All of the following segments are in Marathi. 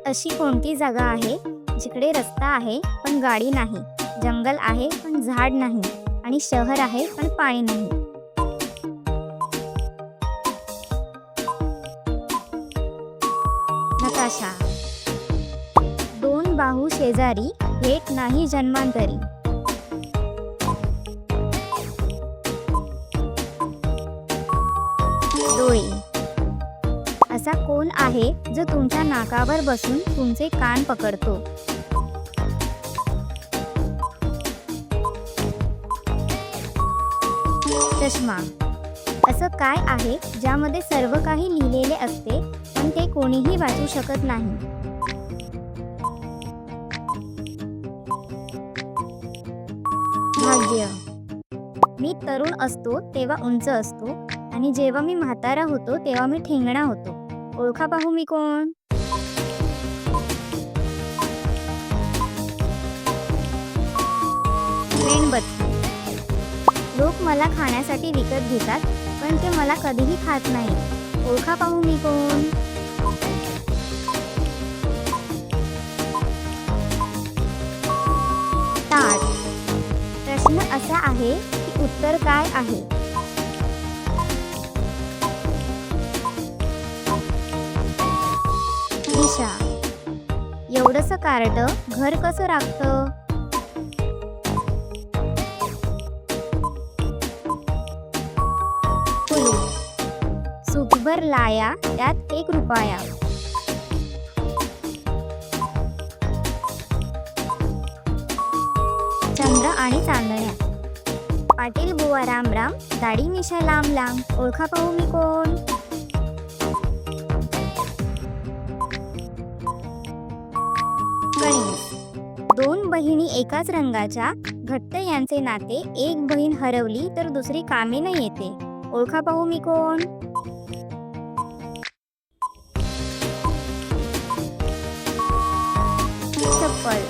अशी कोणती जागा आहे जिकडे रस्ता आहे पण गाडी नाही, जंगल आहे पण झाड नाही आणि शहर आहे पण पाणी नाही? नकाशा. दोन बाहू शेजारी, भेट नाही जन्मांतरी. डोळे. असा कोण आहे जो तुमच्या नाकावर बसून तुमचे कान पकडतो? चष्मा. असं काय आहे ज्यामध्ये सर्व काही लिहिलेले असते पण ते कोणीही वाचू शकत नाही? भाग्य. मी तरुण असतो तेव्हा उंच असतो आणि जेव्हा मी म्हातारा होतो तेव्हा मी ठेंगणा होतो. ओळखा पाहू मी कोण? मेणबत्ती. लोक मला खाण्यासाठी विकत घेतात पण ते मला कधीही खात नाही. ओळखा पाहू मी कोण? ताट. प्रश्न असा आहे की उत्तर काय आहे? दिशा. एवढंसं कार्ट घर कसं राखतं? कुलूप. सुखभर लाया त्यात 1 रुपया. चंद्र आणि चांदण्या. पाटील बुवा राम राम, दाढी मिशा लांब लांब. ओळखा पाहू मी कोण? कणीस. 2 बहिणी एकाच रंगाच्या, घट्ट यांचे नाते. एक बहीण हरवली तर दुसरी कामी न येते. ओळखा पाहू मी कोण? चप्पल.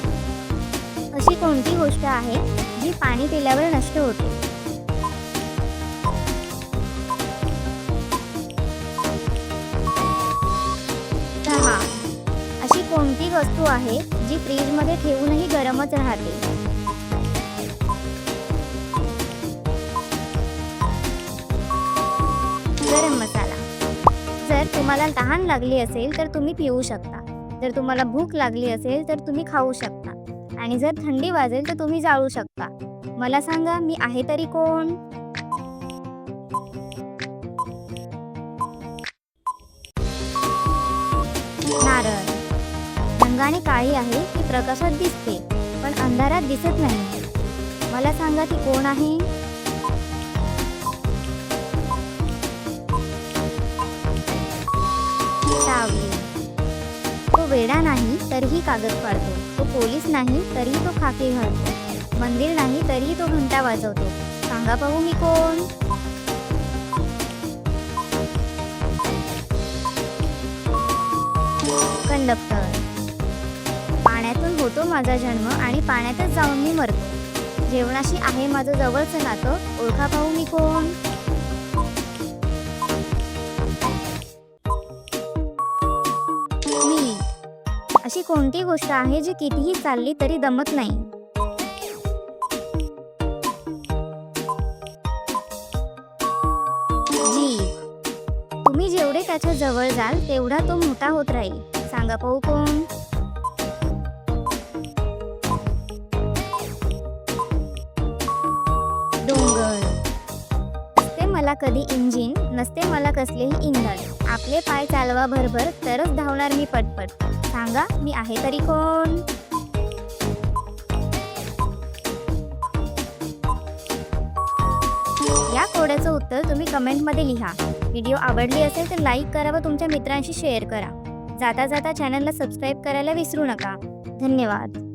अशी कोणती गोष्ट आहे जी पाणी पिल्यावर नष्ट होते? चहा. अशी कोणती वस्तू आहे जी फ्रीजमध्ये ठेवूनही गरमच राहते? गरम मसाला. जर तुम्हाला तहान लागली असेल तर तुम्ही पिऊ शकता, जर तुम्हाला भूक लागली असेल तर तुम्ही खाऊ शकता आणि जर थंडी वाजेल तर तुम्ही जाळू शकता. मला सांगा, मी आहे तरी कोण? नारळ. रंगाने काळी आहे, ती प्रकाशात दिसते पण अंधारात दिसत नाही. मला सांगा, ती कोण आहे? सावली. तो वेडा नाही तरीही कागद फाडतो, तो पोलीस नाही तरीही तो खाकी घालतो, मंदिर नाही तरीही तो घंटा वाजवतो. सांगा पाहू मी कोण? कंडक्टर. पाण्यातून होतो माझा जन्म आणि पाण्यातच जाऊन मी मरतो. जेवणाशी आहे माझं जवळचं नातं. ओळखा पाहू मी कोण? अशी कोणती गोष्ट आहे जी कितीही चालली तरी दमत नाही? जीभ. तुम्ही जेवढे त्याच्या जवळ जाल तेवढा तो मोठा होत राहील. सांगा पाहू कोण? डोंगर. नसते मला कधी इंजिन, नसते मला कसलेही इंधन. आपले पाय चालवा भरभर तरच धावणार मी पटपट. सांगा, मी आहे तरी कोण? या कोड्याचं उत्तर तुम्ही कमेंटमध्ये लिहा. व्हिडिओ आवडली असेल तर लाईक करा व तुमच्या मित्रांशी शेअर करा. जाता जाता चॅनलला सबस्क्राईब करायला विसरू नका. धन्यवाद.